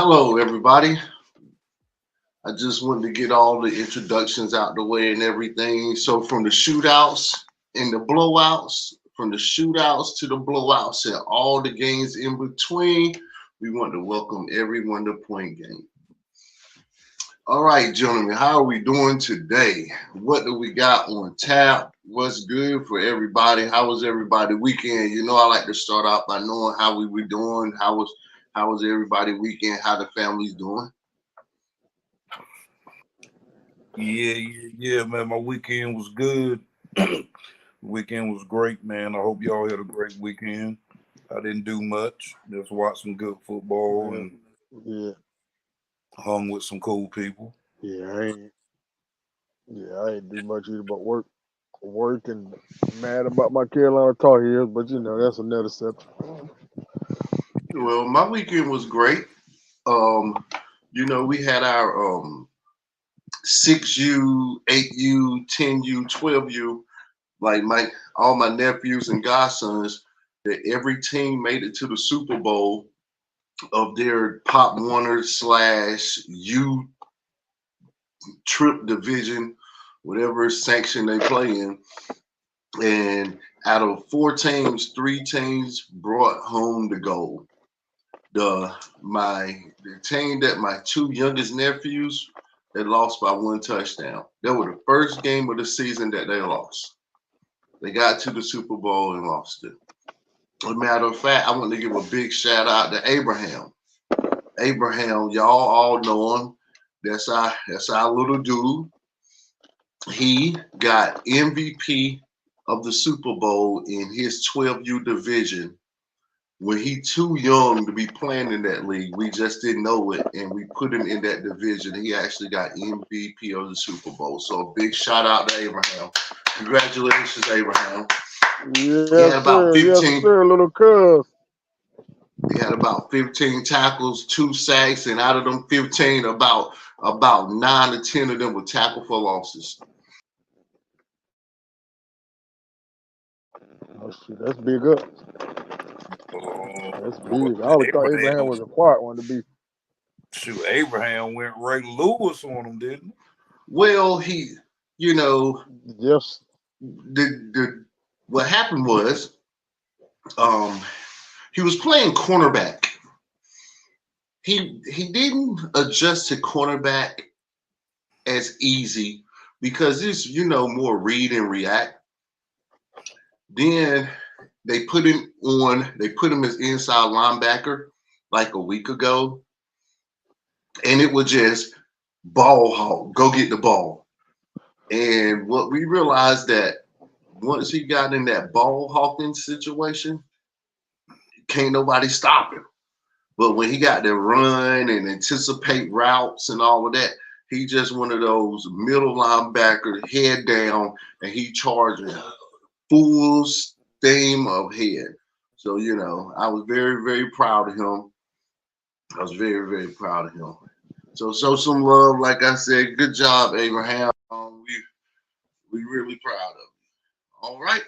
Hello, everybody. I just wanted to get all the introductions out the way and everything. So, from the shootouts and the blowouts, from the shootouts to the blowouts, and all the games in between, we want to welcome everyone to Point Game. All right, gentlemen, how are we doing today? What do we got on tap? What's good for everybody? How was everybody weekend? You know, I like to start out by knowing how we were doing. How was everybody weekend? How the family's doing? Yeah, man. My weekend was good. Weekend was great, man. I hope y'all had a great weekend. I didn't do much. Just watched some good football Yeah, and yeah, hung with some cool people. yeah. I ain't do much either but work, and mad about my Carolina Tar Heels. But that's another subject. Well, my weekend was great. Um, we had our 6U, 8U, 10U, 12U, like my all my nephews and godsons, that every team made it to the Super Bowl of their Pop Warner slash U trip division, whatever sanction they play in. And out of four teams, three teams brought home the gold. The team that my two youngest nephews they lost by one touchdown. That was the first game of the season that they lost. They got to the Super Bowl and lost it. As a matter of fact, I want to give a big shout out to Abraham. Abraham, y'all all know him. That's our little dude. He got MVP of the Super Bowl in his 12U division when he too young to be playing in that league. We just didn't know it, and we put him in that division. He actually got MVP of the Super Bowl. So a big shout out to Abraham. Congratulations, Abraham. He Yes, had about sir. Yes, 15. sir. Little cuz. He had about 15 tackles, two sacks, and out of them 15, about 9 to 10 of them were tackle for losses. Oh shit, that's big up. That's Boy, big. I always thought Abraham Abraham, was a quiet one to be. shoot, Abraham went Ray Lewis on him, didn't Well, you know, Yes. the what happened was um, he was playing cornerback. He didn't adjust to cornerback as easy because it's more read and react. Then they put him as inside linebacker like a week ago, and it was just ball hawk, go get the ball. And what we realized that once he got in that ball hawking situation, can't nobody stop him. But when he got to run and anticipate routes and all of that, he just one of those middle linebacker, head down, and he charging full steam of head. So I was very, very proud of him. I was very, very proud of him. So show some love, like I said. Good job, Abraham. We really proud of you. All right.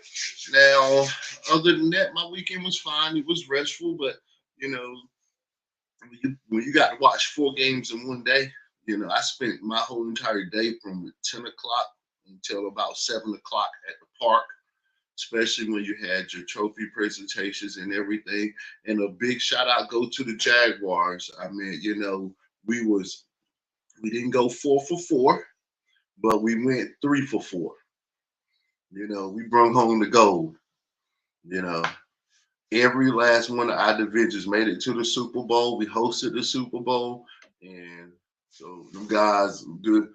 Now, other than that, my weekend was fine. It was restful, but you know, when you got to watch four games in one day, I spent my whole entire day from 10 o'clock until about 7 o'clock at the park, especially when you had your trophy presentations and everything. And a big shout out go to the Jaguars. I mean, we was we didn't go 4 for 4, but we went 3 for 4. We brought home the gold. You know, every last one of our divisions made it to the Super Bowl. We hosted the Super Bowl, and so them guys good.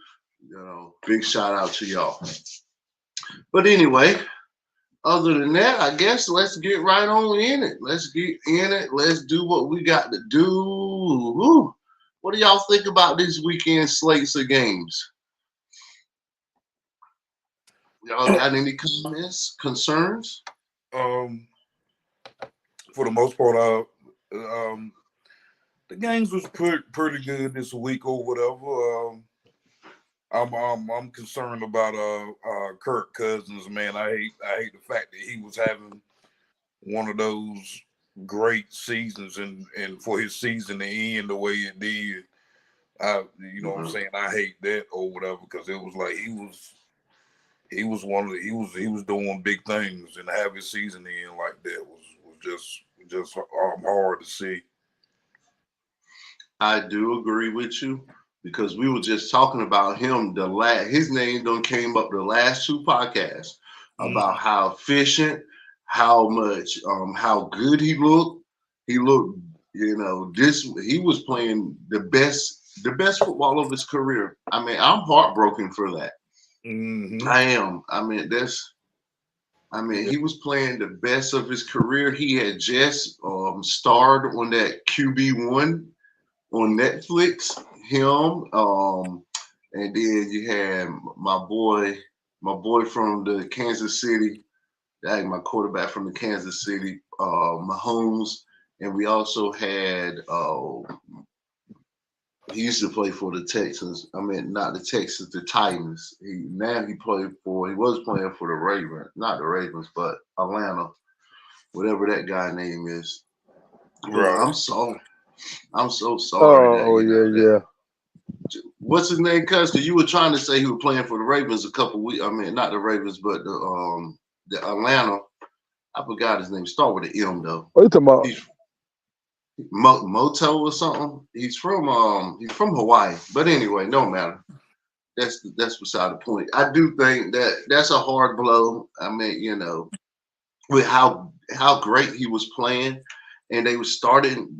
Big shout out to y'all. But anyway, other than that, I guess let's get right on in it. Let's get in it. Let's do what we got to do. Woo. What do y'all think about this weekend slates of games? Y'all he? got any comments, concerns? um, for the most part, the games was pretty good this week or whatever. I'm concerned about Kirk Cousins, man. I hate the fact that he was having one of those great seasons, and for his season to end the way it did, you know what I'm saying, I hate that or whatever, because it was like he was one of the, he was doing big things, and to have his season end like that was just hard to see. I do agree with you because we were just talking about him. His name done came up the last two podcasts about how efficient, how much, how good he looked. He looked, he was playing the best football of his career. I mean, I'm heartbroken for that. I am. He was playing the best of his career. He had just starred on that QB1 on Netflix. Him, and then you had my boy from the Kansas City, my quarterback from the Kansas City, Mahomes, and we also had he used to play for the Texans. I mean, not the Texans, the Titans. He was playing for the Ravens, not the Ravens, but Atlanta, whatever that guy name is. Right. I'm so sorry. Yeah. What's his name, cuz? You were trying to say he was playing for the Ravens a couple weeks. I mean, not the Ravens, but the Atlanta. I forgot his name. Start with an M though. What are you talking about? Moto or something. He's from Hawaii. But anyway, no matter. That's beside the point. I do think that's a hard blow. I mean, with how great he was playing, and they were starting.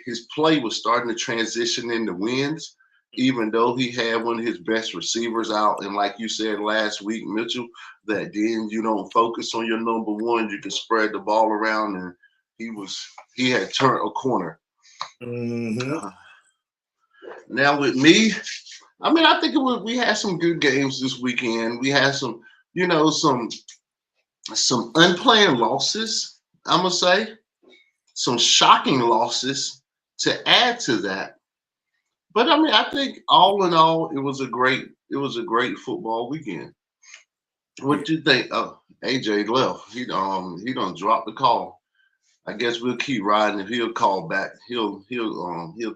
His play was starting to transition into wins, even though he had one of his best receivers out. And like you said last week, Mitchell, that then you don't focus on your number one. You can spread the ball around, and he had turned a corner. Now with me, I mean, I think we had some good games this weekend. We had some unplanned losses, I'm gonna say, some shocking losses to add to that. But I mean, I think all in all, it was a great football weekend. What do you think? AJ left. He done dropped the call. I guess we'll keep riding. If he'll call back, he'll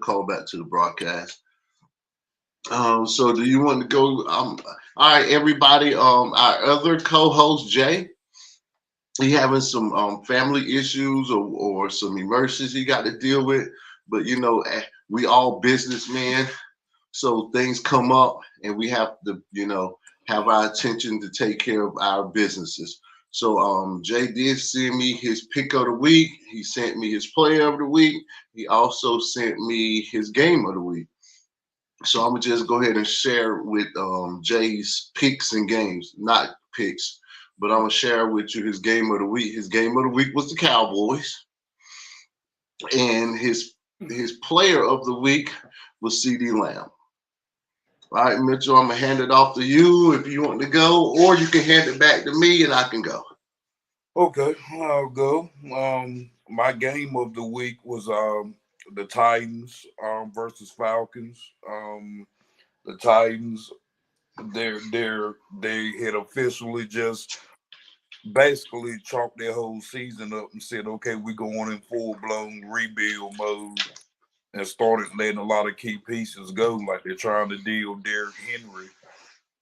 call back to the broadcast. So do you want to go? All right, everybody. Our other co-host Jay, he having some family issues or some emergencies he got to deal with. But we all businessmen, so things come up, and we have to have our attention to take care of our businesses. So Jay did send me his pick of the week. He sent me his player of the week. He also sent me his game of the week. So I'm gonna just go ahead and share with Jay's picks and games, not picks, but I'm gonna share with you his game of the week. His game of the week was the Cowboys, and his player of the week was CeeDee Lamb. All right, Mitchell, I'm gonna hand it off to you if you want to go, or you can hand it back to me and I can go. Okay, I'll go. My game of the week was the Titans versus Falcons. The Titans, they had officially just basically chalked their whole season up and said, okay, we're going in full-blown rebuild mode, and started letting a lot of key pieces go, like they're trying to deal Derrick Henry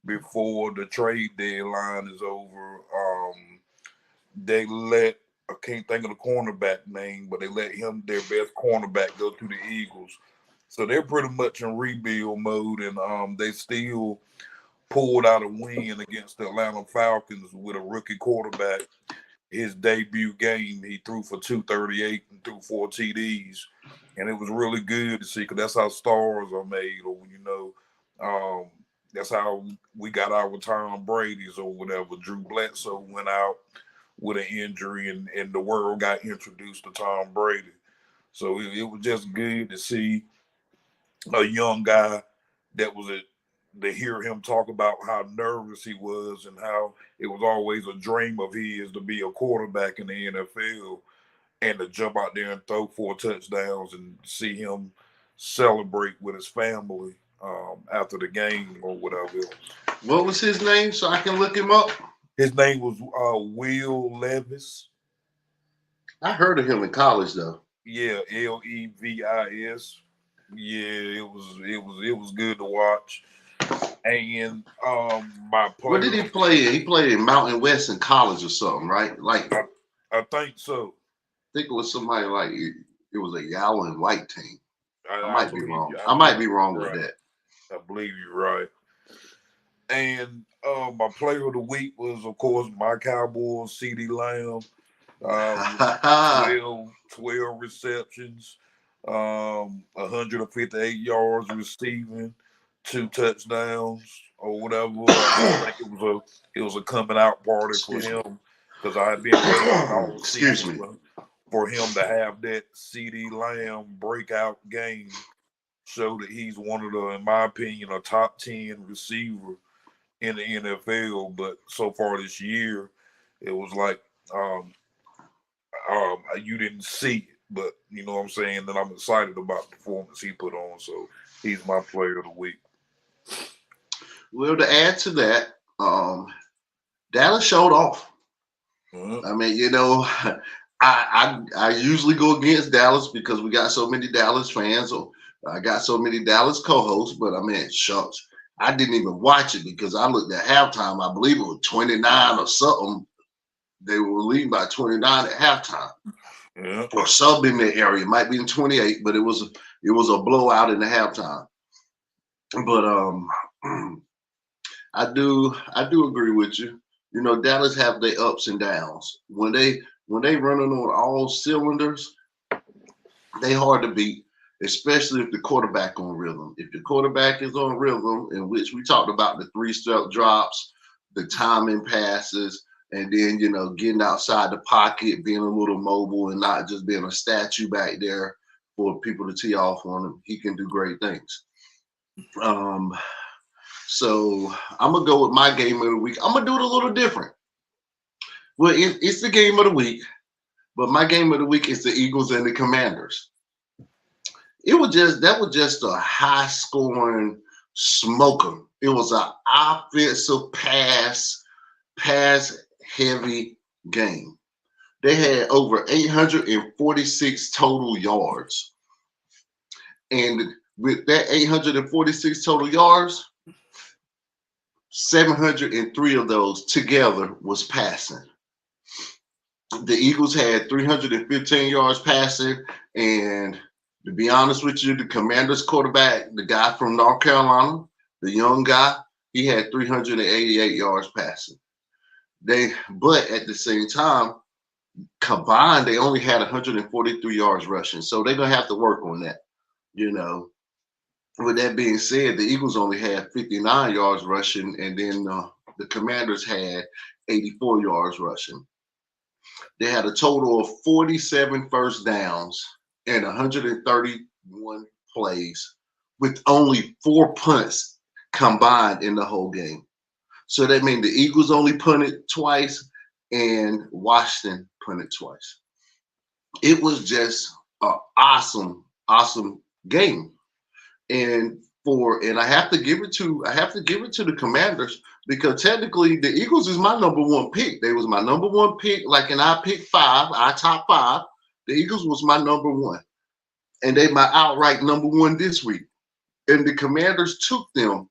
before the trade deadline is over. They let, I can't think of the cornerback name, but they let him, their best cornerback, go to the Eagles. So they're pretty much in rebuild mode, and they still pulled out a win against the Atlanta Falcons with a rookie quarterback. His debut game, he threw for 238 and threw 4 TDs. And it was really good to see, because that's how stars are made, or, that's how we got our Tom Brady's or whatever. Drew Bledsoe went out with an injury, and the world got introduced to Tom Brady. So it was just good to see a young guy that was to hear him talk about how nervous he was and how it was always a dream of his to be a quarterback in the NFL, and to jump out there and throw 4 touchdowns and see him celebrate with his family after the game or whatever. What was his name so I can look him up? His name was Will Levis. I heard of him in college though. Yeah, Levis. Yeah, it was good to watch. And my What player did of he the play week, in? He played in Mountain West in college or something, right? Like I I think so. think it was somebody like it was a yellow and white team. I I might be believe wrong. you. I I might believe be wrong you're with right. that. I believe you're right. And my player of the week was, of course, my Cowboys, CeeDee Lamb. With 12 receptions, 158 yards receiving, 2 touchdowns or whatever. I think it was a coming out party for Excuse me. him because I had been waiting all Excuse season me. for him to have that CeeDee Lamb breakout game, show that he's one of the, in my opinion, a top 10 receiver in the NFL. But so far this year, it was like um, you didn't see it, but you know what I'm saying. That I'm excited about the performance he put on. So he's my player of the week. Well, to add to that, Dallas showed off. Uh-huh. I mean, I usually go against Dallas because we got so many Dallas fans, or I got so many Dallas co-hosts. But I mean, shucks, I didn't even watch it because I looked at halftime. I believe it was 29 or something. They were leading by 29 at halftime, Yeah. or sub in the area. It might be in 28, but it was a blowout in the halftime. But I do agree with you. Dallas have their ups and downs. When they running on all cylinders, they hard to beat, especially if the quarterback on rhythm. If the quarterback is on rhythm, in which we talked about the 3-step drops, the timing passes, and then getting outside the pocket, being a little mobile, and not just being a statue back there for people to tee off on him, he can do great things. Um, so I'm gonna go with my game of the week. I'm gonna do it a little different. Well, it's the game of the week, but my game of the week is the Eagles and the Commanders. That was just a high scoring smoker. It was an offensive pass heavy game. They had over 846 total yards. And with that 846 total yards, 703 of those together was passing. The Eagles had 315 yards passing, and to be honest with you, the Commanders quarterback, the guy from North Carolina, the young guy, he had 388 yards passing. But at the same time, combined, they only had 143 yards rushing. So they're gonna have to work on that. With that being said, the Eagles only had 59 yards rushing, and then the Commanders had 84 yards rushing. They had a total of 47 first downs and 131 plays, with only 4 punts combined in the whole game. So that means the Eagles only punted twice and Washington punted twice. It was just an awesome, awesome game. And I have to give it to the Commanders because technically the Eagles is my number one pick. They was my number one pick, like in our pick 5, our top 5. The Eagles was my number one, and they my outright number one this week. And the Commanders took them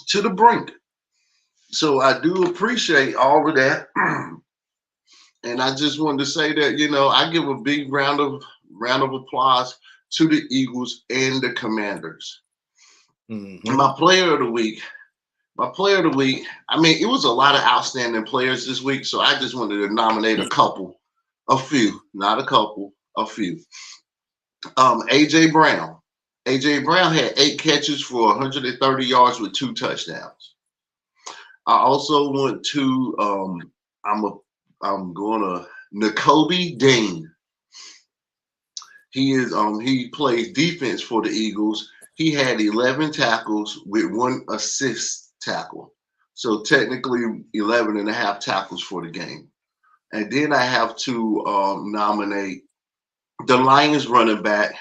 to the brink. So I do appreciate all of that. And I just wanted to say that I give a big round of applause to the Eagles and the Commanders. Mm-hmm. My player of the week. I mean, it was a lot of outstanding players this week, so I just wanted to nominate a few, not a couple, a few. AJ Brown. AJ Brown had 8 catches for 130 yards with 2 touchdowns. I also went to I'm going to Nakobe Dean. He plays defense for the Eagles. He had 11 tackles with 1 assist tackle. So technically 11 and a half tackles for the game. And then I have to nominate the Lions running back.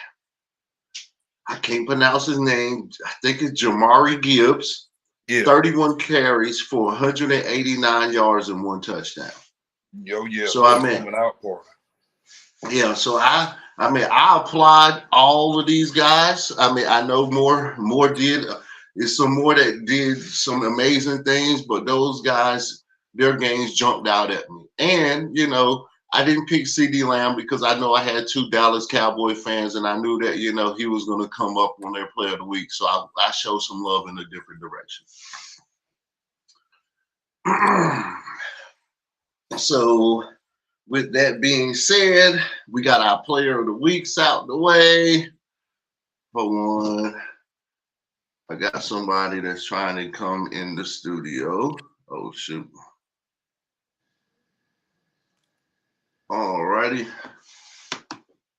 I can't pronounce his name. I think it's Jamari Gibbs. Yeah. 31 carries for 189 yards and 1 touchdown. Yeah. So I mean, coming out party. Yeah, so I mean I applaud all of these guys. I mean I know more did there's some more that did some amazing things, but those guys their games jumped out at me. And I didn't pick CD Lamb because I know I had two Dallas Cowboy fans, and I knew that he was going to come up on their Player of the Week. So I showed some love in a different direction. So with that being said, we got our Player of the Weeks out the way. Hold on. I got somebody that's trying to come in the studio. Oh, shoot. Alrighty.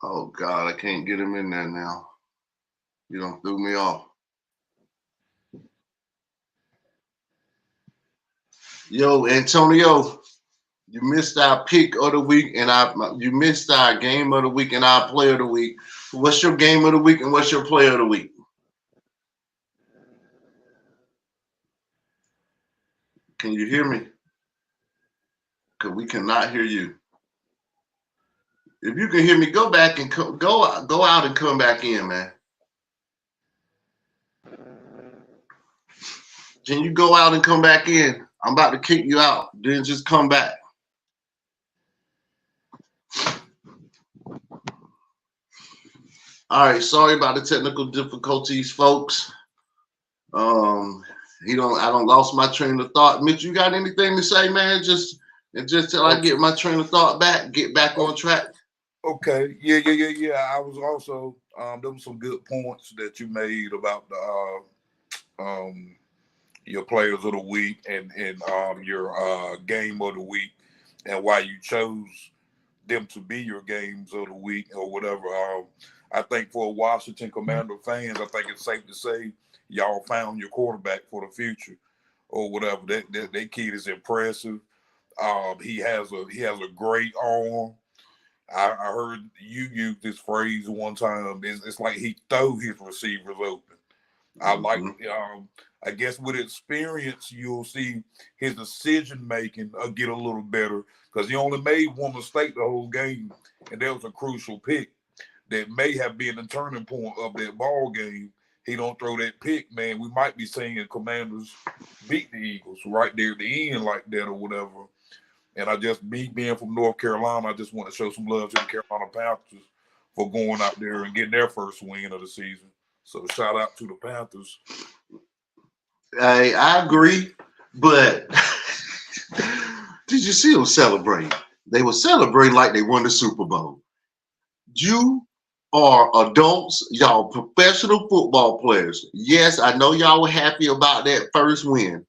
Oh, God, I can't get him in there now. You done threw me off. Yo, Antonio, you missed our pick of the week and you missed our game of the week and our player of the week. What's your game of the week and what's your player of the week? Can you hear me? Because we cannot hear you. If you can hear me, go back and go out and come back in, man. Can you go out and come back in? I'm about to kick you out. Then just come back. All right, sorry about the technical difficulties, folks. I don't lost my train of thought. Mitch, you got anything to say, man? Just till I get my train of thought back, get back on track. Okay. Yeah. I was also there were some good points that you made about the your players of the week and your game of the week and why you chose them to be your games of the week or whatever. I think for Washington Commander fans, I think it's safe to say y'all found your quarterback for the future or whatever. That kid is impressive. He has a great arm. I heard you use this phrase one time. It's like he throw his receivers open. I like. I guess with experience, you'll see his decision making get a little better because he only made one mistake the whole game, and that was a crucial pick that may have been the turning point of that ball game. He don't throw that pick, man. We might be seeing Commanders beat the Eagles right there at the end like that or whatever. And me being from North Carolina, I just want to show some love to the Carolina Panthers for going out there and getting their first win of the season. So shout out to the Panthers. I agree, but did you see them celebrating? They were celebrating like they won the Super Bowl. You are adults, y'all professional football players. Yes, I know y'all were happy about that first win,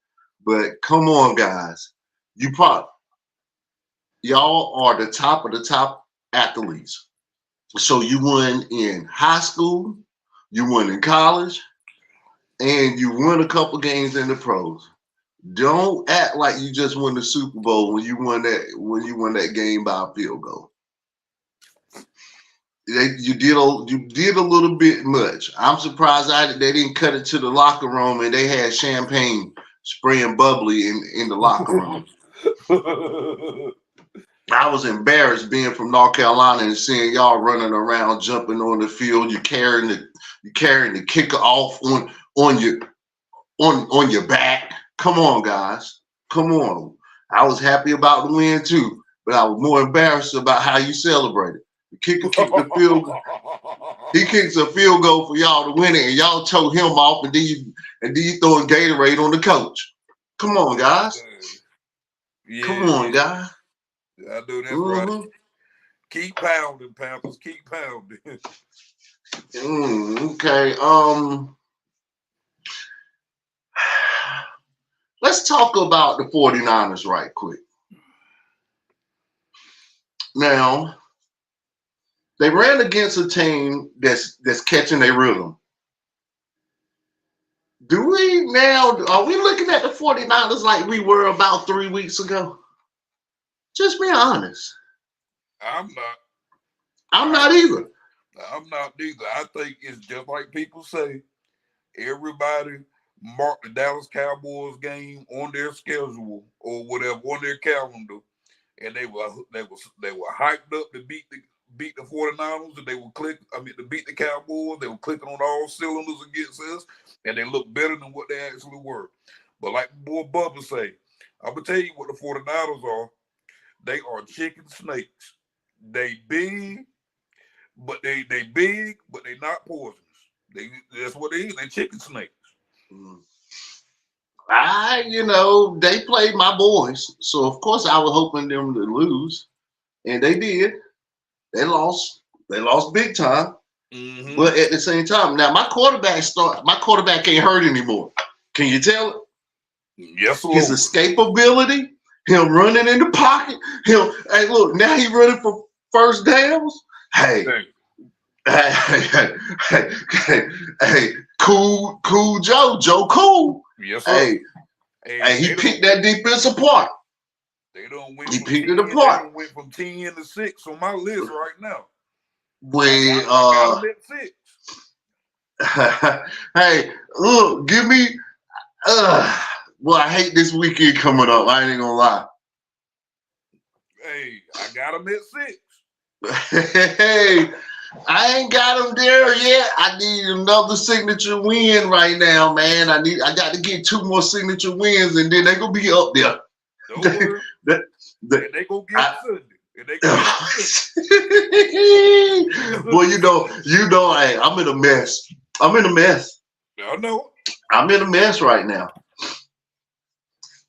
but come on, guys. Y'all are the top of the top athletes. So you won in high school, you won in college, and you won a couple games in the pros. Don't act like you just won the Super Bowl when you won that game by a field goal. You did a little bit much. I'm surprised they didn't cut it to the locker room and they had champagne spraying bubbly in the locker room. I was embarrassed being from North Carolina and seeing y'all running around, jumping on the field. You carrying the kicker off on your back. Come on, guys. Come on. I was happy about the win too, but I was more embarrassed about how you celebrated. The kicker kicked the field goal. He kicks a field goal for y'all to win it, and y'all tow him off, and then you throwing Gatorade on the coach. Come on, guys. Yeah. Come on, guys. I know that's right. Keep pounding, Panthers. Keep pounding. Okay. Let's talk about the 49ers right quick. Now, they ran against a team that's catching their rhythm. Are we looking at the 49ers like we were about 3 weeks ago? Just be honest. I'm not. I'm not either. I'm not either. I think it's just like people say. Everybody marked the Dallas Cowboys game on their schedule or whatever on their calendar, and they were hyped up to beat beat the 49ers, and they were to beat the Cowboys, they were clicking on all cylinders against us, and they looked better than what they actually were. But like boy Bubba say, I'm gonna tell you what the 49ers are. They are chicken snakes. They big, but they not poisonous. That's what they is. They chicken snakes. They played my boys, so of course I was hoping them to lose, and they did. They lost. They lost big time. Mm-hmm. But at the same time, now my quarterback ain't hurt anymore. Can you tell it? Yes, Lord. His escapability, him running in the pocket, hey, look, now he running for first downs. Hey, cool Joe Cool. Yes, sir. Hey, he picked that defense apart. They don't win. He picked it apart. They went from 10 to 6 on my list right now. I got them at 6. Hey, look, give me. Well, I hate this weekend coming up. I ain't gonna lie. Hey, I got them at 6. Hey, I ain't got them there yet. I need another signature win right now, man. I got to get 2 more signature wins, and then they gonna be up there. Don't worry. And they gonna get Sunday. And they Well, hey, I'm in a mess. I know. I'm in a mess right now.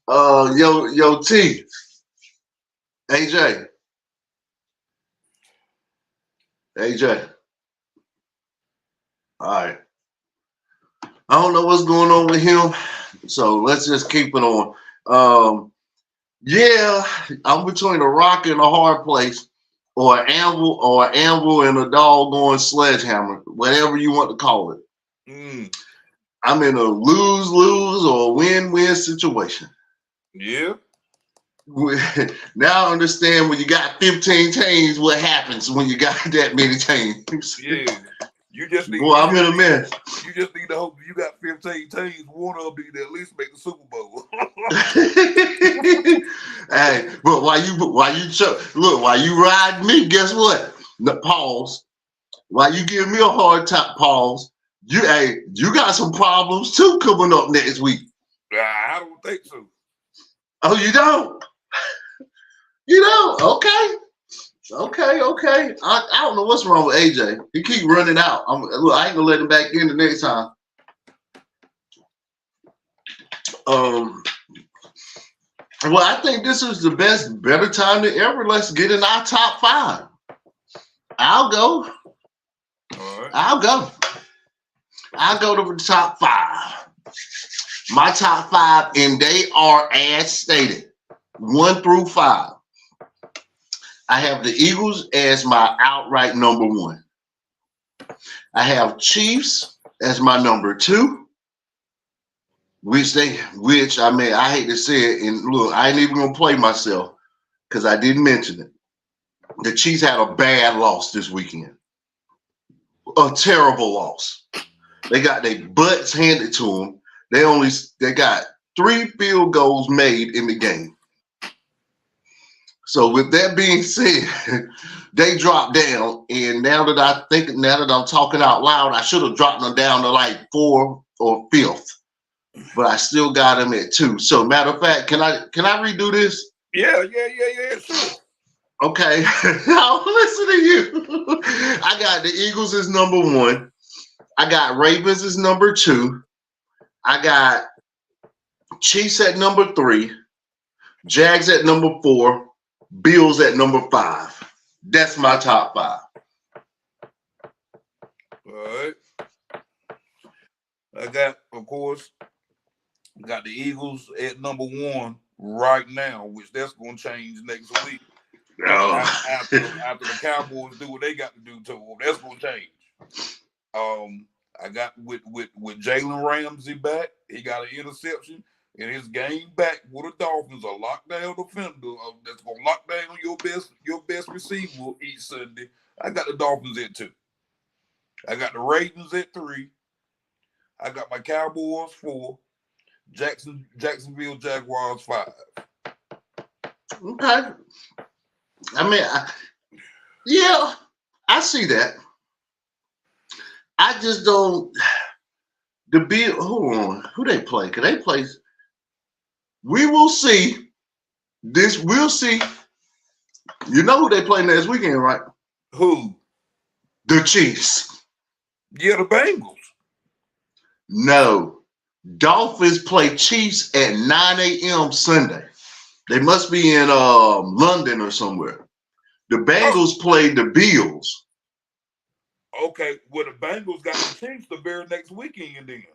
Yo, T. AJ. All right. I don't know what's going on with him, so let's just keep it on. Yeah, I'm between a rock and a hard place, or an anvil and a doggone sledgehammer, whatever you want to call it. I'm in a lose-lose or win-win situation. Yeah. Now I understand when you got 15 teams, what happens when you got that many teams. Yeah. I'm in a mess. You just need to hope you got 15 teams. One of them need to at least make the Super Bowl. Hey, but while you ride me, guess what? Pause. While you give me a hard time, pause. You got some problems too coming up next week. I don't think so. Oh, you don't? You don't? Okay. I don't know what's wrong with AJ. He keep running out. I ain't gonna let him back in the next time. Well, I think this is the better time than ever. Let's get in our top 5. I'll go. All right. I'll go to the top 5. My top 5, and they are as stated, 1 through 5. I have the Eagles as my outright number 1. I have Chiefs as my number 2. I hate to say it, and look, I ain't even gonna play myself because I didn't mention it. The Chiefs had a bad loss this weekend. A terrible loss. They got their butts handed to them. They got 3 field goals made in the game. So with that being said, they dropped down, and now that I'm talking out loud, I should have dropped them down to like 4th or 5th, but I still got them at 2. So matter of fact, can I redo this? Yeah, sure. Okay, I'll listen to you. I got the Eagles as number 1. I got Ravens as number 2. I got Chiefs at number 3. Jags at number 4. Bills at number 5. That's my top 5. All right. I got, of course, got the Eagles at number 1 right now, which that's going to change next week. After the Cowboys do what they got to do to them, that's going to change. I got with Jalen Ramsey back. He got an interception. In his game back with the Dolphins, a lockdown defender that's gonna lock down your best receiver each Sunday. I got the Dolphins at 2. I got the Ravens at 3. I got my Cowboys 4. Jacksonville Jaguars 5. Okay. I mean, yeah. I see that. I just don't. The Bill. Hold on. Who they play? Can they play? We will see. We'll see. You know who they play next weekend, right? Who? The Chiefs. Yeah, the Bengals. No. Dolphins play Chiefs at 9 a.m. Sunday. They must be in London or somewhere. The Bengals play the Bills. Okay, well, the Bengals got the Chiefs the very next weekend then.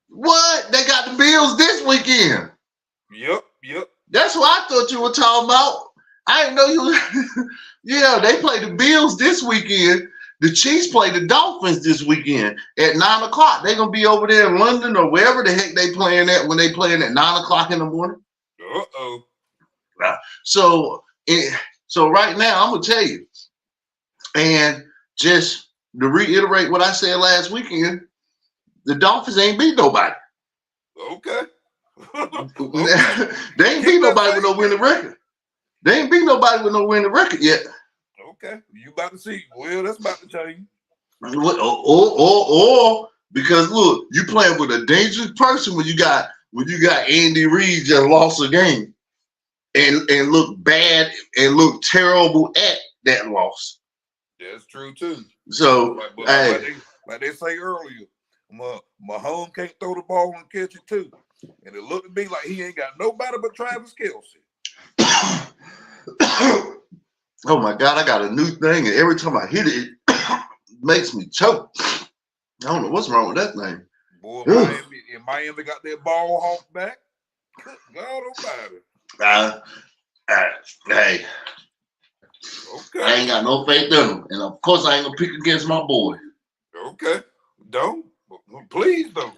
What? They got the Bills this weekend. Yep. That's what I thought you were talking about. I didn't know you. Yeah, they play the Bills this weekend. The Chiefs play the Dolphins this weekend at 9 o'clock. They're going to be over there in London or wherever the heck they playing at when they playing at 9 o'clock in the morning. Uh-oh. So right now, I'm going to tell you, and just to reiterate what I said last weekend, the Dolphins ain't beat nobody. Okay. They ain't beat nobody with no winning record. They ain't beat nobody with no winning record yet. Okay, you about to see. Well, that's about to change. Or because look, you playing with a dangerous person when you got Andy Reid just lost a game and look bad and look terrible at that loss. That's true too. So like they say earlier, Mahomes can't throw the ball and catch it too. And it looked to me like he ain't got nobody but Travis Kelce. Oh my God, I got a new thing, and every time I hit it, it makes me choke. I don't know what's wrong with that thing. Boy, Miami got that ball hawk back. God almighty. Hey. Okay. I ain't got no faith in them. And of course I ain't gonna pick against my boy. Okay. Don't. Please don't.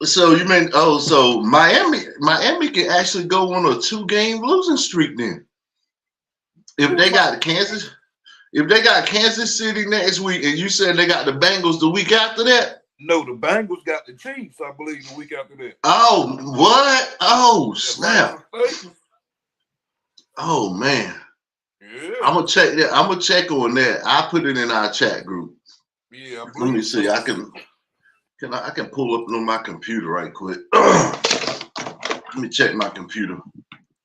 So you mean so Miami can actually go on a 2-game losing streak then. If they got Kansas City next week and you said they got the Bengals the week after that? No, the Bengals got the Chiefs, I believe, the week after that. Oh, what? Oh, snap. Oh man. Yeah. I'm gonna check that. I'm gonna check on that. I put it in our chat group. Yeah. Let me see. I can pull up on my computer right quick. Let me check my computer.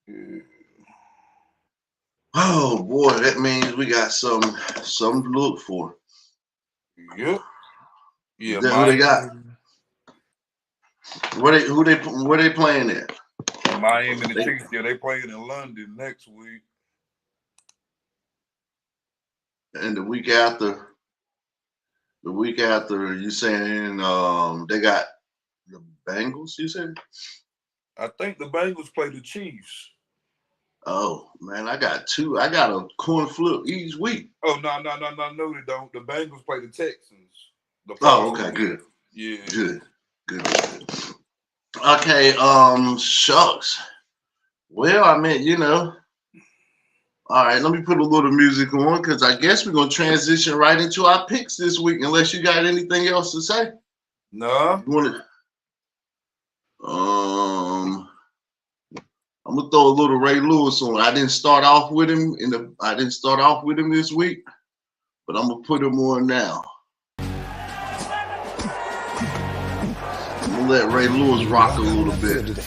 Yeah. Oh boy, that means we got something to look for. Yep. Yeah. Who they got? Where they playing at? Miami and the Chiefs. Yeah, they playing in London next week. And the week after, you saying they got the Bengals, you said? I think the Bengals play the Chiefs. Oh man, I got a coin flip each week. Oh no, they don't. The Bengals play the Texans. Okay, good. Yeah. Good. Okay, shucks. Well, I mean, all right, let me put a little music on because I guess we're gonna transition right into our picks this week, unless you got anything else to say. No. I'm gonna throw a little Ray Lewis on. I didn't start off with him this week, but I'm gonna put him on now. I'm gonna let Ray Lewis rock a little bit.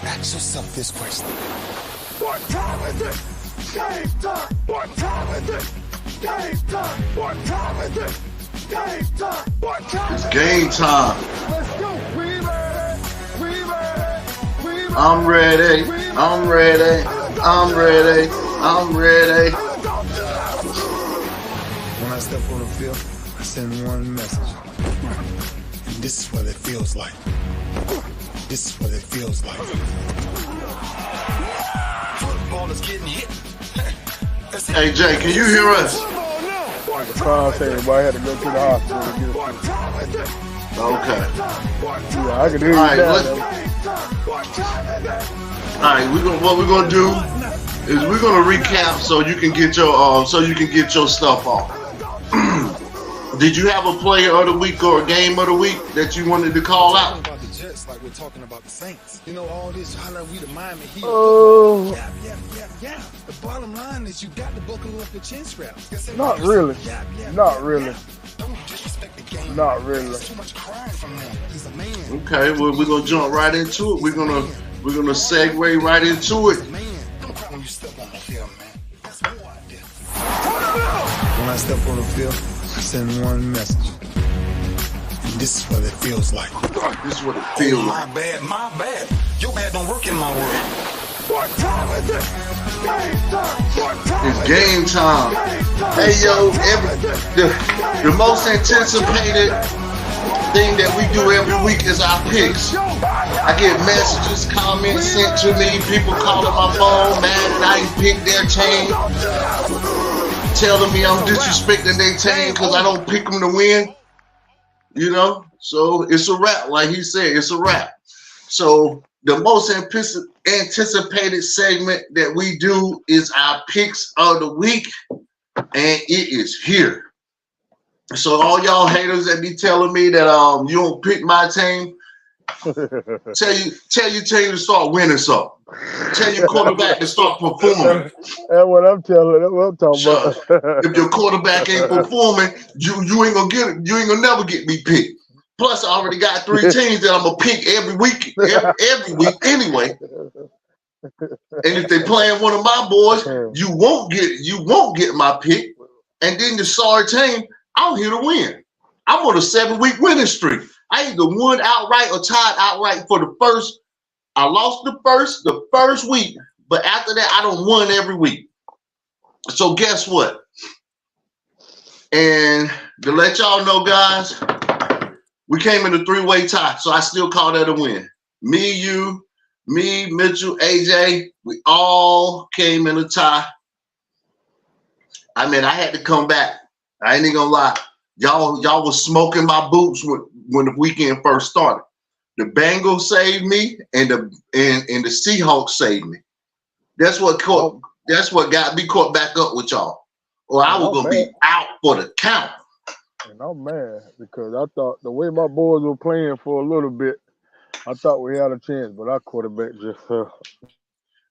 Ask yourself this question. What time is it? Game time! What time is it? Game time! What time is it? Game time! What time? It's game time. Let's go! We ready! I'm ready. When I step on the field, I send one message. And this is what it feels like. Football is getting hit. Hey Jay, can you hear us? Like the time everybody had to go to the hospital to get it. Okay. Yeah, I can hear you All right, now. All right, what we're gonna do is we're gonna recap so you can get your stuff off. Did you have a player of the week or a game of the week that you wanted to call out? Jets like we're talking about the Saints. You know, all this holla, we the Miami Heat. Oh, Yeah. The bottom line is you got to buckle up your chin straps. not really. Not really. Don't disrespect the game. Not really. There's too much crying from him. He's a man. Okay, well, we're gonna jump right into it. We're gonna segue right into it. Man, don't cry when you step on the field, man. That's more out there. When I step on the field, I send one message. And this is what it feels like. This is what it feels like. My bad. Your bad don't work in my world. What time is it? Game time. What time It's game time. Hey yo, the most anticipated thing that we do every week is our picks. I get messages, comments sent to me, people calling my phone, mad that I ain't picked their team, telling me I'm disrespecting their team because I don't pick them to win. You know, so it's a wrap. Like he said, it's a wrap. So the most anticipated segment that we do is our picks of the week, and it is here. So all y'all haters that be telling me that you don't pick my team, tell your team to start winning something. Tell your quarterback to start performing. That's what I'm telling. That's what I'm talking about. If your quarterback ain't performing, you ain't gonna get it. You ain't gonna never get me picked. Plus, I already got 3 teams that I'm gonna pick every week, every week anyway. And if they playing one of my boys, you won't get my pick. And then the sorry team, I'm here to win. I'm on a 7-week winning streak. I either won outright or tied outright for the first. I lost the first week, but after that, I don't won every week. So guess what? And to let y'all know, guys, we came in a 3-way tie, so I still call that a win. Me, you, me, Mitchell, AJ, we all came in a tie. I mean, I had to come back. I ain't even gonna lie. Y'all was smoking my boots when the weekend first started. The Bengals saved me, and the Seahawks saved me. That's what got me caught back up with y'all, or I was gonna be out for the count. And I'm mad because I thought the way my boys were playing for a little bit, I thought we had a chance, but our quarterback just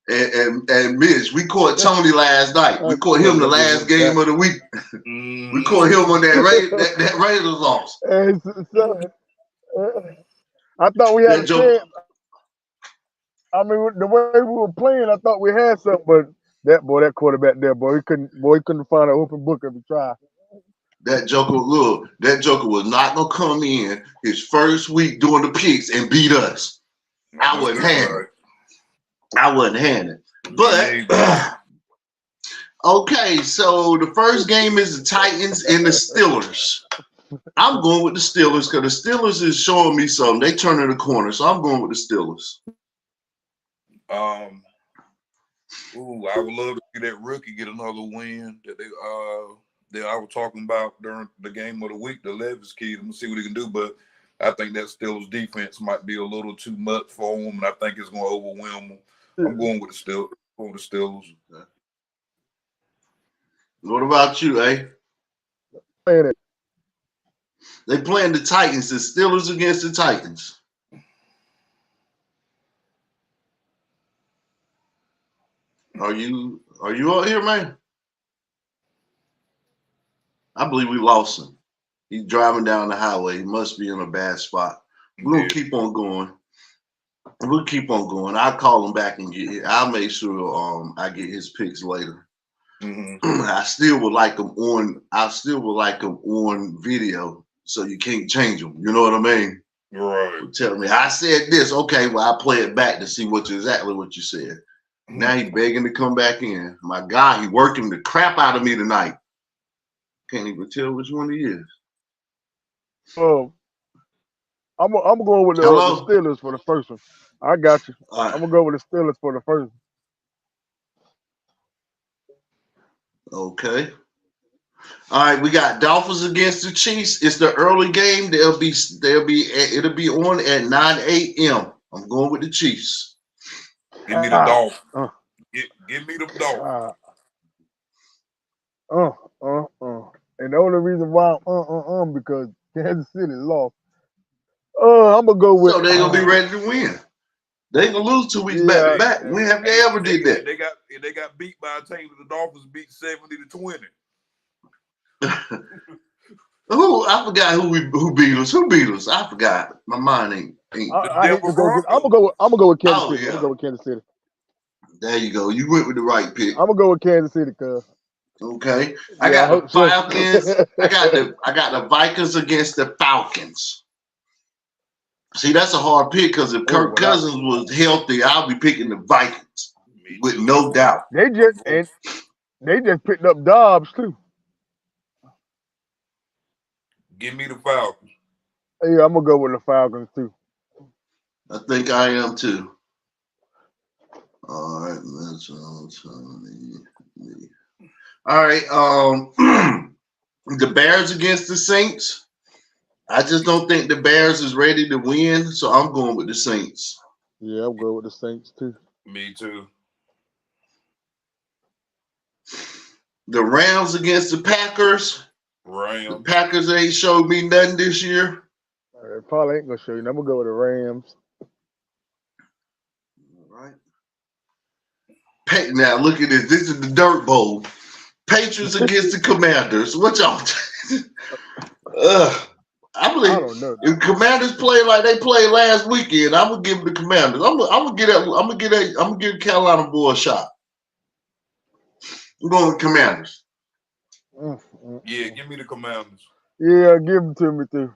And Mitch, we caught Tony last night. We caught him the last game of the week. We caught him on that Raiders loss. And so, I thought we had a chance. I mean, the way we were playing, I thought we had something, but that quarterback there, he couldn't find an open book if he tried. That Joker was not gonna come in his first week doing the picks and beat us. I wasn't handing. But okay, so the first game is the Titans and the Steelers. I'm going with the Steelers because the Steelers is showing me something. They turning the corner, so I'm going with the Steelers. I would love to see that rookie get another win that I was talking about during the game of the week, the Levis kid. I'm gonna see what he can do, but I think that Steelers defense might be a little too much for him, and I think it's gonna overwhelm him. I'm going with the Steelers. Okay. What about you, eh? They playing the Titans, the Steelers against the Titans. Are you out here, man? I believe we lost him. He's driving down the highway. He must be in a bad spot. We're gonna keep on going. We'll keep on going. I'll call him back and get it. I'll make sure I get his picks later. Mm-hmm. I still would like him on video, so you can't change them. You know what I mean? Right. Tell me, I said this. Okay, well, I'll play it back to see exactly what you said. Mm-hmm. Now he's begging to come back in. My God, he working the crap out of me tonight. Can't even tell which one he is. I'm going with the Steelers for the first one. I got you. Right. I'm gonna go with the Steelers for the first one. Okay. All right, we got Dolphins against the Chiefs. It's the early game. It'll be on at 9 a.m. I'm going with the Chiefs. Give me the Dolphins. Give me the Dolphins. And the only reason why because Kansas City lost. I'm gonna go with. So they're gonna be ready to win. They gonna lose 2 weeks back to back. When have they ever did that? They got beat by a team that the Dolphins beat 70-20. I forgot who beat us. Who beat us? I forgot. My mind ain't. I'm gonna go with Kansas City. Yeah. I'm gonna go with Kansas City. There you go. You went with the right pick. I'm gonna go with Kansas City, cuz. Okay. I got the Falcons. I got the Vikings against the Falcons. See, that's a hard pick because if Kirk Cousins was healthy, I'll be picking the Vikings with no doubt. They just picked up Dobbs too. Give me the Falcons. Yeah, I'm gonna go with the Falcons too. I think I am too. All right, all right. The Bears against the Saints. I just don't think the Bears is ready to win, so I'm going with the Saints. Yeah, I'm going with the Saints too. Me too. The Rams against the Packers. Rams. The Packers ain't showed me nothing this year. They probably ain't gonna show you. I'm gonna go with the Rams. All right. Now look at this. This is the Dirt Bowl. Patriots against the Commanders. What y'all? I believe I don't know. if Commanders play like they played last weekend, I'm gonna give them the Commanders. I'm gonna give Carolina boy a shot. I'm going with Commanders. Yeah, give me the Commanders. Yeah, give them to me too.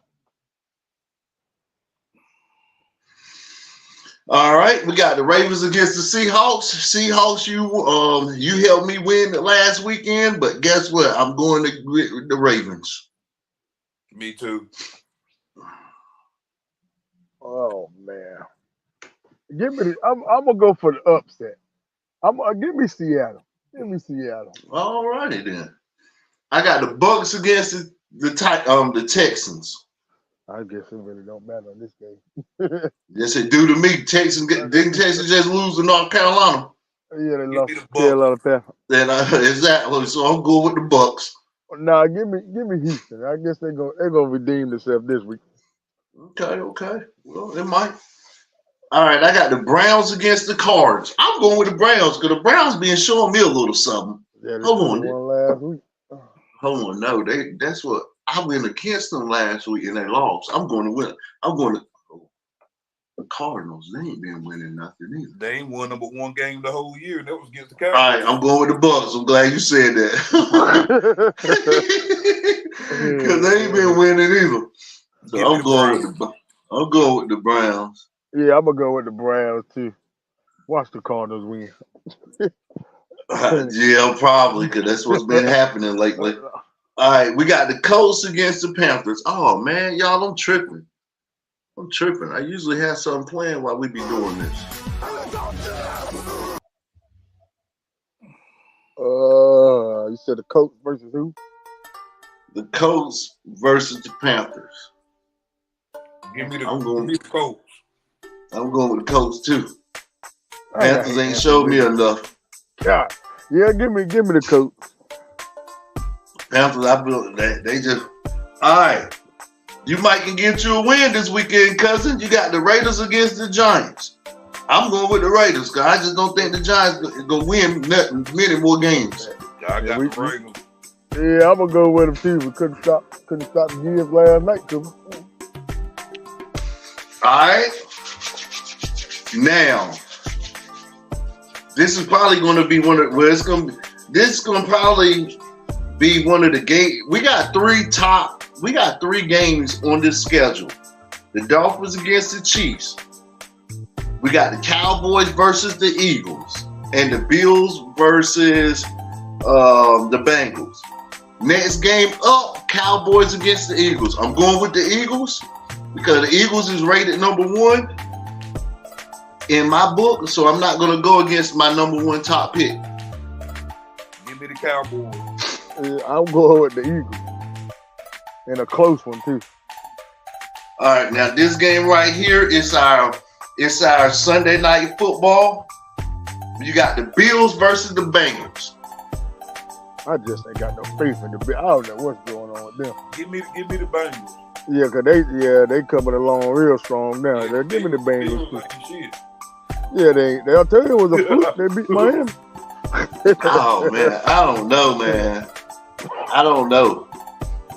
All right, we got the Ravens against the Seahawks. Seahawks, you helped me win last weekend, but guess what? I'm going with the Ravens. Me too. Oh man, give me. I'm gonna go for the upset. Give me Seattle. Give me Seattle. All righty then. I got the Bucks against the Texans. I guess it really don't matter in this game. Yes, it do to me. Didn't Texas just lose to North Carolina? Yeah, they lost to Carolina Panthers. Then exactly. So I'm going with the Bucks. Nah, give me Houston. I guess they're gonna redeem themselves this week. Okay. Well, it might. All right, I got the Browns against the Cards. I'm going with the Browns because the Browns been showing me a little something. Yeah, they Hold on. won last week. Hold on, no, that's what I went against them last week and they lost. I'm going to win. I'm going to the Cardinals. They ain't been winning nothing either. They ain't won number one game the whole year. That was against the All Cowboys. right, I'm going with the Bucks. I'm glad you said that because they ain't been winning either. So I'm going with the Browns. Yeah, I'm gonna go with the Browns too. Watch the Cardinals win. Yeah, probably because that's what's been happening lately. All right, we got the Colts against the Panthers. Oh man, y'all, I'm tripping. I usually have something planned while we be doing this. You said the Colts versus who? The Colts versus the Panthers. Give me the Colts. I'm going with the Colts too. Panthers ain't showed me enough. God. Yeah, give me the Colts. Panthers, I feel they just all right. You might can get you a win this weekend, cousin. You got the Raiders against the Giants. I'm going with the Raiders because I just don't think the Giants gonna win many more games. I got the Raiders. Yeah, I'm gonna go with them too. We couldn't stop the Giants last night, too. All right. Now, this is probably going to be this is going to probably be one of the games. We got three games on this schedule. The Dolphins against the Chiefs. We got the Cowboys versus the Eagles. And the Bills versus the Bengals. Next game up, Cowboys against the Eagles. I'm going with the Eagles because the Eagles is rated number 1 in my book, so I'm not going to go against my number 1 top pick. Give me the Cowboys. Yeah, I'm going with the Eagles. And a close one, too. All right, now this game right here is our Sunday night football. You got the Bills versus the Bengals. I just ain't got no faith in the Bills. I don't know what's going on with them. Give me the Bengals. Yeah, cause they coming along real strong now. Yeah, Give me the Bengals. Bills ain't shit. Yeah, they'll tell you it was a fluke. They beat Miami. Oh man, I don't know, man. I don't know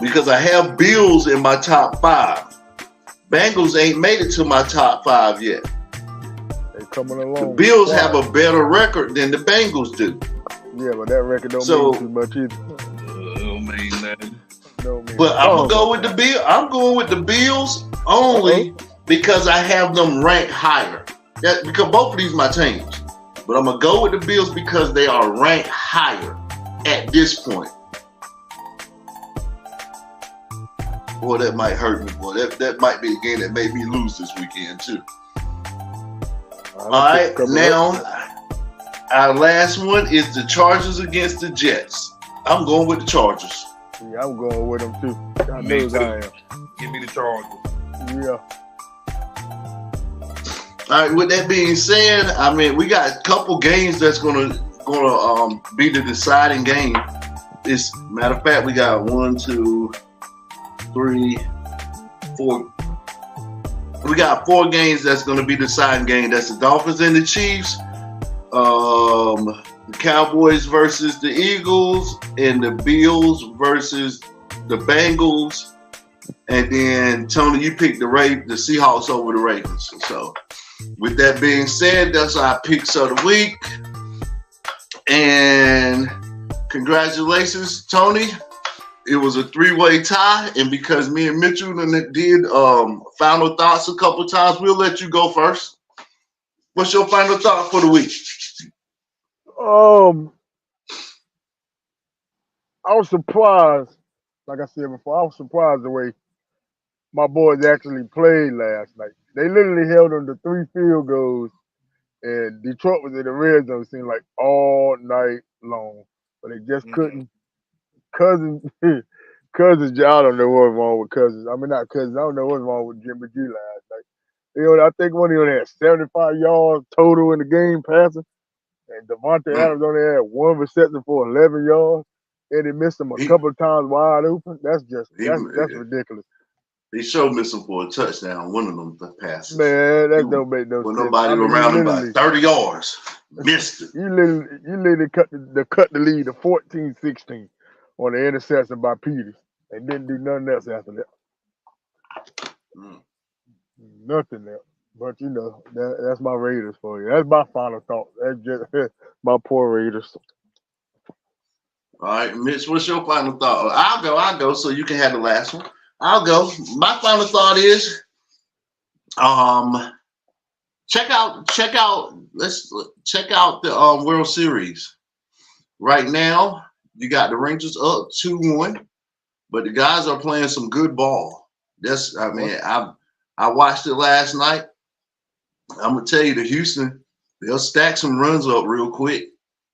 because I have Bills in my top 5. Bengals ain't made it to my top 5 yet. They coming The along. Bills have a better record than the Bengals do. Yeah, but that record don't mean too much either. Don't mean nothing. But I'm gonna go with the Bills. I'm going with the Bills only because I have them ranked higher. Because both of these my teams. But I'm gonna go with the Bills because they are ranked higher at this point. Boy, that might hurt me, boy. That might be a game that made me lose this weekend too. All right, now our last one is the Chargers against the Jets. I'm going with the Chargers. Yeah, I'm going with them too. I Me know too. I am. Give me the Chargers. Yeah. All right. With that being said, I mean we got a couple games that's gonna be the deciding game. Matter of fact, we got 1, 2, 3, 4. We got 4 games that's gonna be the deciding game. That's the Dolphins and the Chiefs. The Cowboys versus the Eagles, and the Bills versus the Bengals. And then Tony, you picked the Seahawks over the Ravens. So with that being said, that's our picks of the week. And congratulations, Tony. It was a 3-way tie, and because me and Mitchell did final thoughts a couple times, we'll let you go first. What's your final thought for the week? I was surprised, like I said before, I was surprised the way my boys actually played last night. They literally held them to 3 field goals, and Detroit was in the red zone, seemed like all night long, but they just couldn't. Cousins, I don't know what's wrong with Cousins. I mean, not Cousins. I don't know what's wrong with Jimmy G last night. I think one of them had 75 yards total in the game passing. And Devontae Adams only had 1 reception for 11 yards, and he missed him a couple of times wide open. That's ridiculous. He showed missed him for a touchdown, one of them passes. Man, that don't make no sense. Nobody around him by 30 yards. Missed it. You literally cut the lead to 14-16 on the interception by Peters, and didn't do nothing else after that. Nothing else. But that's my Raiders for you. That's my final thought. That's just my poor Raiders. All right, Mitch, what's your final thought? I'll go so you can have the last one. I'll go. My final thought is check out the World Series. Right now, you got the Rangers up 2-1, but the guys are playing some good ball. I watched it last night. I'm gonna tell you, the Houston, they'll stack some runs up real quick.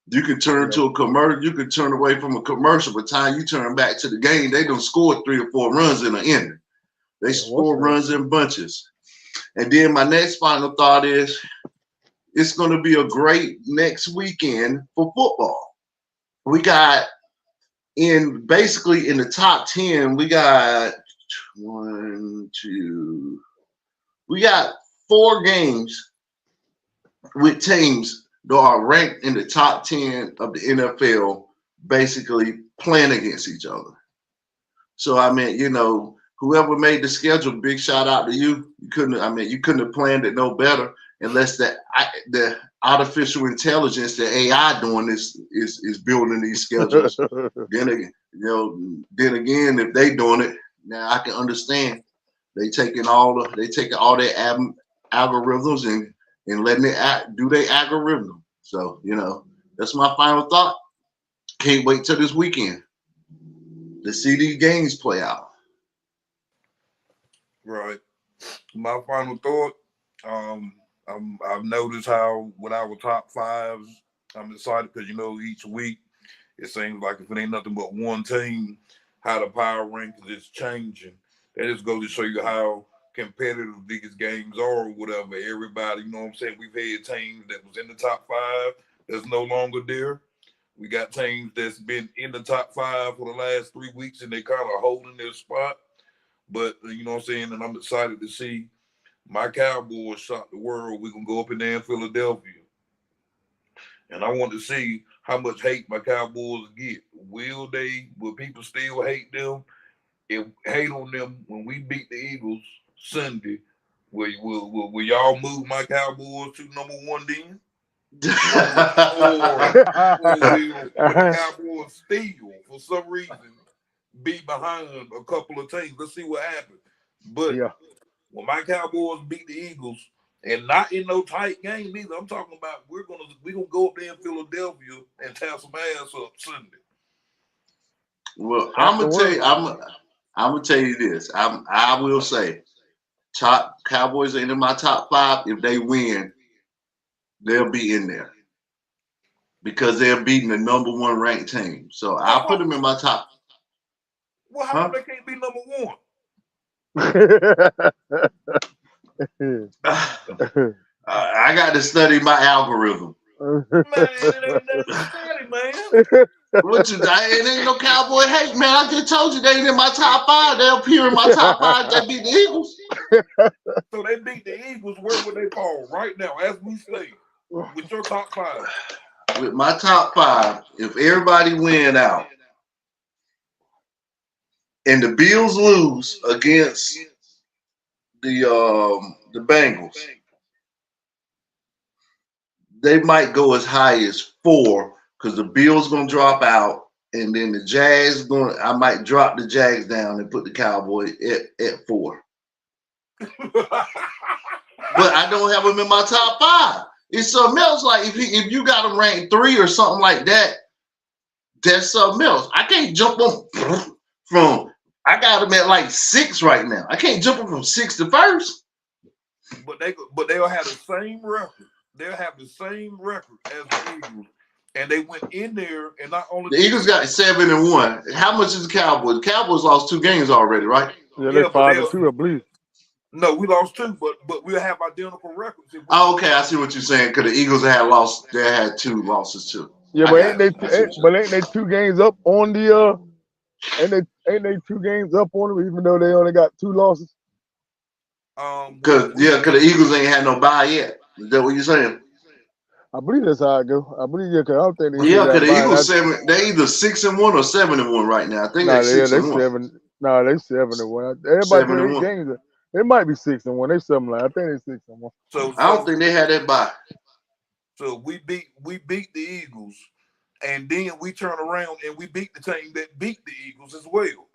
You can turn to a commercial. You can turn away from a commercial. By the time you turn back to the game, they done scored 3 or 4 runs in an inning. They score runs in bunches. And then my next final thought is, it's going to be a great next weekend for football. We got in the top 10. We got 4 games with teams that are ranked in the top 10 of the NFL, basically playing against each other. So I mean, whoever made the schedule, big shout out to you. You couldn't have planned it no better, unless the artificial intelligence, the AI doing this is building these schedules. Then again, if they doing it, now I can understand. They taking all their algorithms and letting it do their algorithm. So, that's my final thought. Can't wait till this weekend to see these games play out. Right. My final thought, I've noticed how with our top 5s, I'm excited because, each week it seems like if it ain't nothing but one team, how the power rankings is changing. That just goes to show you how competitive these games are or whatever. Everybody, we've had teams that was in the top 5 that's no longer there. We got teams that's been in the top 5 for the last 3 weeks and they kind of holding their spot. But you know what I'm saying, and I'm excited to see my Cowboys shock the world. We're gonna go up in there in Philadelphia. And I want to see how much hate my Cowboys get. Will people still hate them? If hate on them when we beat the Eagles Sunday, will y'all move my Cowboys to number 1 then? or will the Cowboys still, for some reason, be behind a couple of teams? Let's see what happens. But when my Cowboys beat the Eagles, and not in no tight game either, I'm talking about we're gonna go up there in Philadelphia and tear some ass up Sunday. Well, I'm gonna tell you this. I will say, Cowboys are in my top 5. If they win, they'll be in there because they're beating the number 1 ranked team. So I'll put them in my top. Well, how come they can't be number 1? I got to study my algorithm. Man, it ain't that study, man. It ain't no Cowboy hate, man. I just told you they ain't in my top 5. They'll appear in my top 5. They beat the Eagles. So they beat the Eagles. Where would they fall right now, as we say, with your top 5? With my top 5, if everybody win out and the Bills lose against the Bengals, they might go as high as 4 because the Bills gonna drop out, and then the Jags I might drop the Jags down and put the Cowboys at 4. But I don't have them in my top 5. It's something else. Like if you got them ranked 3 or something like that, that's something else. I can't jump them from. I got them at like 6 right now. I can't jump them from 6 to 1st. But they'll have the same record. They'll have the same record as the Eagles, and they went in there and not only the Eagles got 7-1. How much is the Cowboys? The Cowboys lost 2 games already, right? Yeah, they're 5-2, I believe. No, we lost 2, but we'll have identical records. Okay, I see what you're saying. Because the Eagles had 2 losses too. Yeah, but ain't they 2 games up on the ain't they 2 games up on them, even though they only got 2 losses? Because the Eagles ain't had no bye yet. Is that what you're saying? I believe that's how it go. I believe because I don't think they. Yeah, because the Eagles 7. They either 6-1 or 7-1 right now. I think they're 6-1. No, they 7-1. Everybody 8 games. It might be 6-1. They something like. I think they 6-1. So I don't think they had that bye. So we beat the Eagles, and then we turn around and we beat the team that beat the Eagles as well.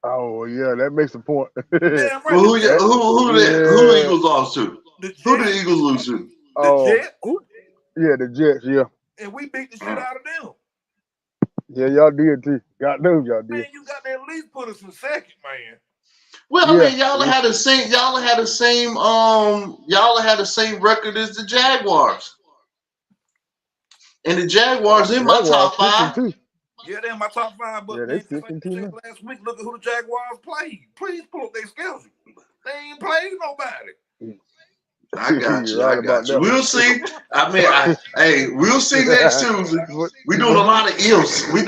Oh yeah, that makes a point. Damn right. Well, who the Eagles lost to? Who did the Eagles lose to? The Jets. Yeah, the Jets. Yeah. And we beat the shit out of them. Yeah, y'all did too. God knows y'all did. Man, you got to at least put us in second, man. Well, I mean, y'all had the same record as the Jaguars. And the Jaguars in my top 5. Yeah, they're in my top 5, but they last week, look at who the Jaguars played. Please pull up their schedule. They ain't played nobody. I got you. We'll see. I mean, we'll see next Tuesday. We're doing a lot of ifs. Yeah,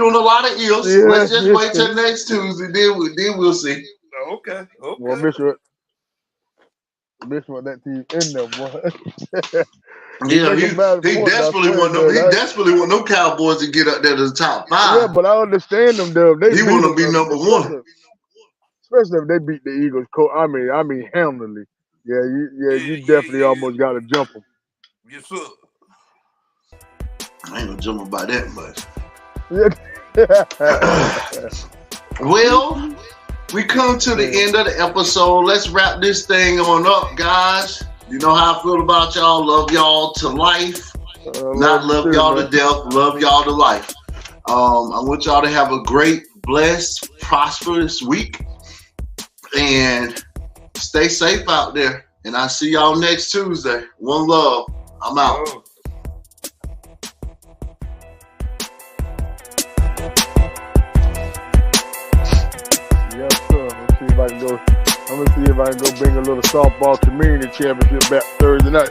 Let's just wait till next Tuesday. Then we'll see. Okay. Well, Bishop that team in there, boy. Yeah, he desperately want no Cowboys to get up there to the top 5. Yeah, but I understand them though. He want to be number 1, especially if they beat the Eagles. I mean, handily. Yeah, you definitely almost got to jump them. Yes, sir. I ain't gonna jump about that much. Yeah. Well, we come to the end of the episode. Let's wrap this thing on up, guys. You know how I feel about y'all. Love y'all to life. Not love y'all to death. Love y'all to life. I want y'all to have a great, blessed, prosperous week. And stay safe out there. And I'll see y'all next Tuesday. One love. I'm out. Yes, sir. I'm gonna see if I can go bring a little softball community championship back Thursday night.